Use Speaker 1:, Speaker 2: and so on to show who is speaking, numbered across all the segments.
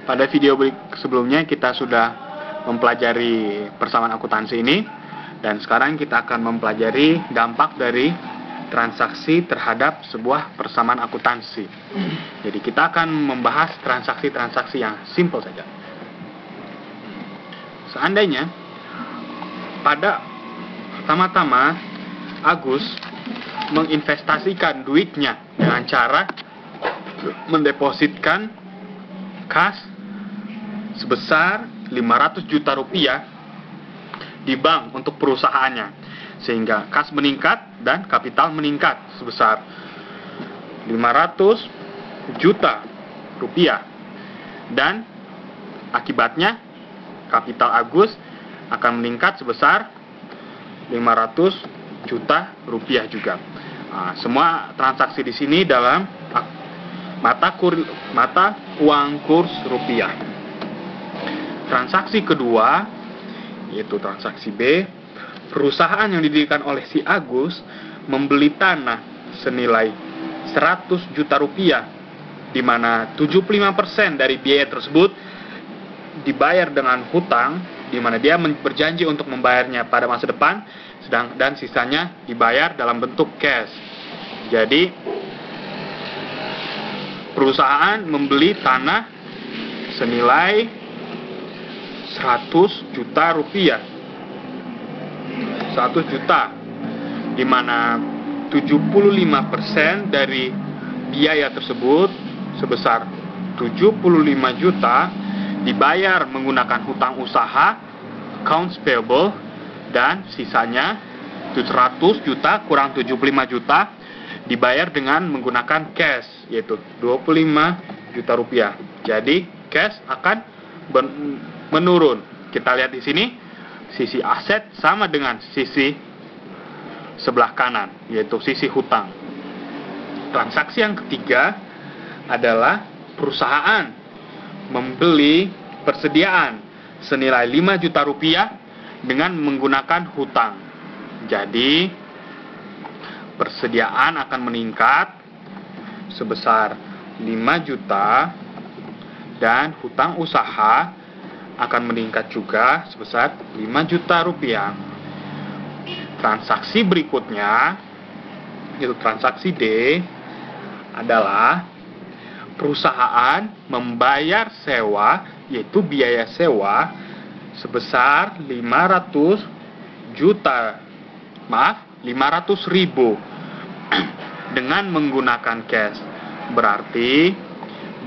Speaker 1: Pada video sebelumnya kita sudah mempelajari persamaan akuntansi ini, dan sekarang kita akan mempelajari dampak dari transaksi terhadap sebuah persamaan akuntansi. Jadi kita akan membahas transaksi-transaksi yang simple saja. Seandainya pada pertama-tama Agus menginvestasikan duitnya dengan cara mendepositkan kas sebesar 500 juta rupiah di bank untuk perusahaannya, sehingga kas meningkat dan kapital meningkat sebesar 500 juta rupiah, dan akibatnya kapital Agus akan meningkat sebesar 500 juta rupiah juga. Semua transaksi di sini dalam mata uang kurs rupiah. Transaksi kedua yaitu transaksi B. Perusahaan yang didirikan oleh si Agus membeli tanah senilai 100 juta rupiah, di mana 75% dari biaya tersebut dibayar dengan hutang, di mana dia berjanji untuk membayarnya pada masa depan, dan sisanya dibayar dalam bentuk cash. Jadi perusahaan membeli tanah senilai 100 juta rupiah, 100 juta, di mana 75% dari biaya tersebut sebesar 75 juta dibayar menggunakan hutang usaha, accounts payable, dan sisanya 100 juta kurang 75 juta dibayar dengan menggunakan cash, yaitu 25 juta rupiah. Jadi cash akan menurun. Kita lihat di sini, sisi aset sama dengan sisi sebelah kanan, yaitu sisi hutang. Transaksi yang ketiga adalah perusahaan membeli persediaan senilai 5 juta rupiah dengan menggunakan hutang. Jadi persediaan akan meningkat sebesar 5 juta, dan hutang usaha akan meningkat juga sebesar 5 juta rupiah. Transaksi berikutnya, yaitu transaksi D, adalah perusahaan membayar sewa, yaitu biaya sewa sebesar 500.000 dengan menggunakan cash. Berarti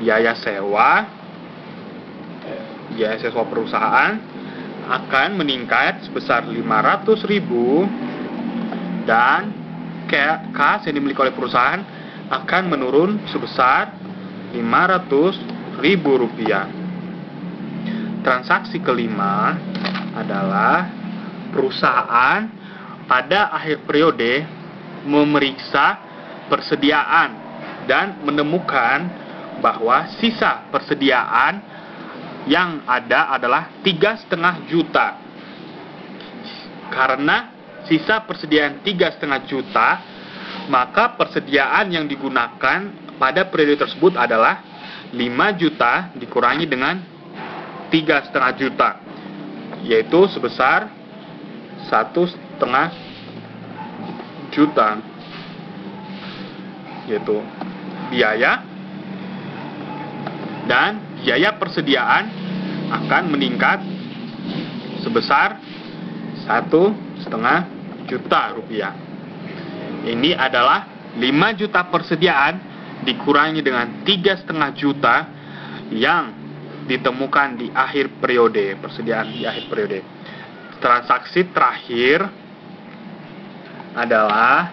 Speaker 1: biaya sewa perusahaan akan meningkat sebesar 500.000, dan kas yang dimiliki oleh perusahaan akan menurun sebesar 500.000 rupiah. Transaksi kelima adalah perusahaan pada akhir periode memeriksa persediaan dan menemukan bahwa sisa persediaan yang ada adalah 3,5 juta. Karena sisa persediaan 3,5 juta, maka persediaan yang digunakan pada periode tersebut adalah 5 juta dikurangi dengan 3,5 juta, yaitu sebesar 1,5 juta, yaitu biaya, dan biaya persediaan akan meningkat sebesar 1,5 juta rupiah. Ini adalah 5 juta persediaan dikurangi dengan 3,5 juta yang ditemukan di akhir periode, persediaan di akhir periode. Transaksi terakhir adalah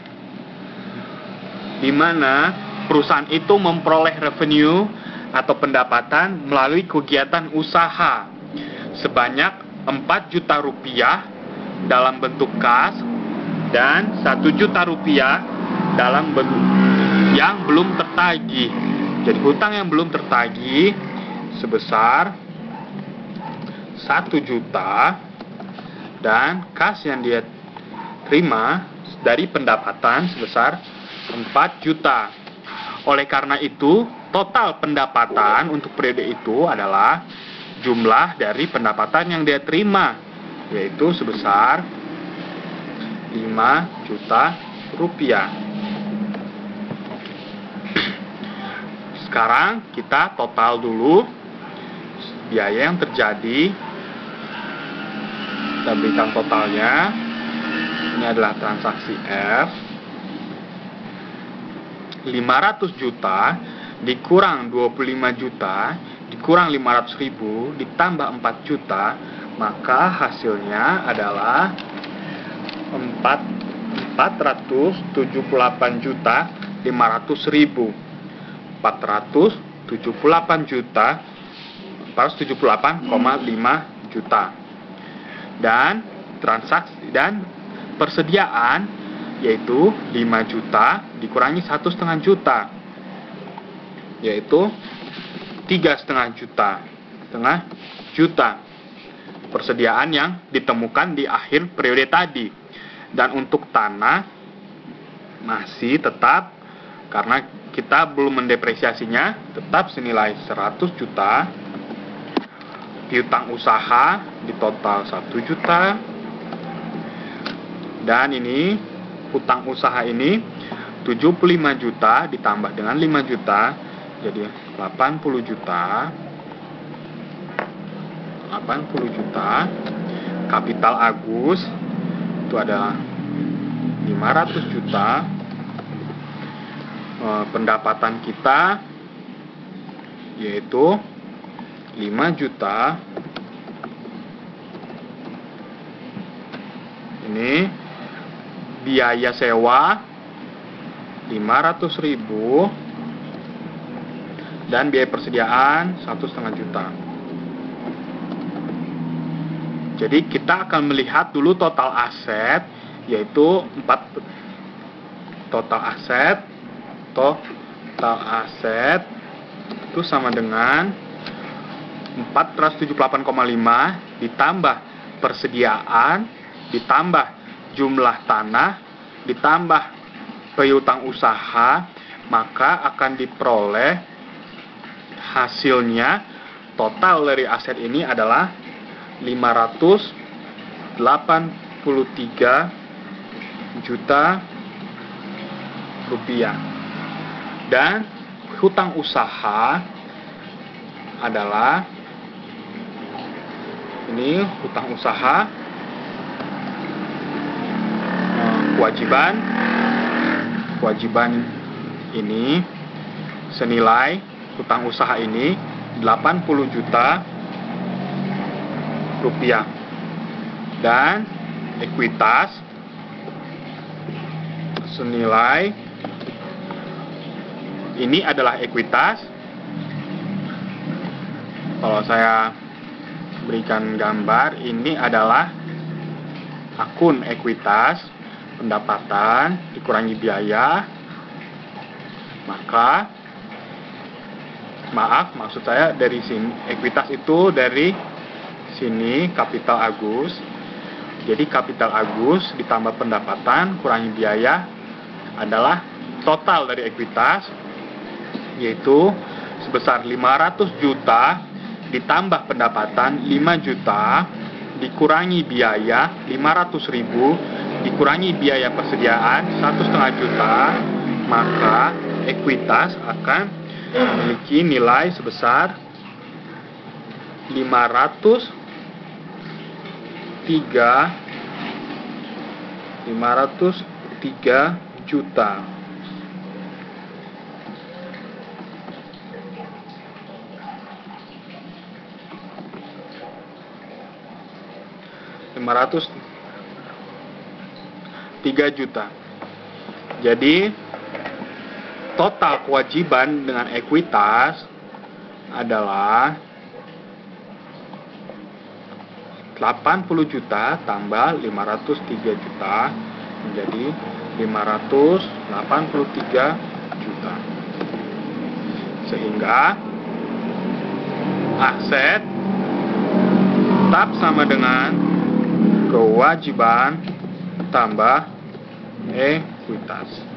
Speaker 1: di mana perusahaan itu memperoleh revenue atau pendapatan melalui kegiatan usaha sebanyak 4 juta rupiah dalam bentuk kas, dan 1 juta rupiah dalam bentuk yang belum tertagih. Jadi hutang yang belum tertagih sebesar 1 juta, dan kas yang dia terima dari pendapatan sebesar 4 juta. Oleh karena itu, total pendapatan untuk periode itu adalah jumlah dari pendapatan yang dia terima, yaitu sebesar 5 juta rupiah. Sekarang kita total dulu biaya yang terjadi. Kita berikan totalnya. Ini adalah transaksi F. 500 juta dikurang 25 juta dikurang 500.000 ditambah 4 juta, maka hasilnya adalah 478 juta 500.000. 478 juta 478,5 juta. Dan transaksi dan persediaan yaitu 5 juta dikurangi 1,5 juta, yaitu 3,5 juta persediaan yang ditemukan di akhir periode tadi. Dan untuk tanah masih tetap, karena kita belum mendepresiasinya, tetap senilai 100 juta. Piutang usaha di total 1 juta. Dan ini hutang usaha ini 75 juta ditambah dengan 5 juta jadi 80 juta. 80 juta. Kapital Agus itu adalah 500 juta. Pendapatan kita yaitu 5 juta. Ini biaya sewa 500.000 dan biaya persediaan 1,5 juta. Jadi kita akan melihat dulu total aset, yaitu total aset itu sama dengan 478,5 ditambah persediaan ditambah jumlah tanah ditambah piutang usaha, maka akan diperoleh hasilnya total dari aset ini adalah 583 juta rupiah. Dan hutang usaha adalah ini hutang usaha, kewajiban ini senilai hutang usaha ini 80 juta rupiah. Dan ekuitas senilai, ini adalah ekuitas. Kalau saya berikan gambar, ini adalah akun ekuitas, pendapatan dikurangi biaya, maka maksud saya dari sini ekuitas itu dari sini kapital Agus. Jadi kapital Agus ditambah pendapatan kurangi biaya adalah total dari ekuitas, yaitu sebesar 500 juta ditambah pendapatan 5 juta dikurangi biaya 500.000 dikurangi biaya persediaan 1,5 juta, maka ekuitas akan memiliki nilai sebesar 503 juta. Jadi total kewajiban dengan ekuitas adalah 80 juta tambah 503 juta menjadi 583 juta. Sehingga aset tetap sama dengan kewajiban tambah ekuitas.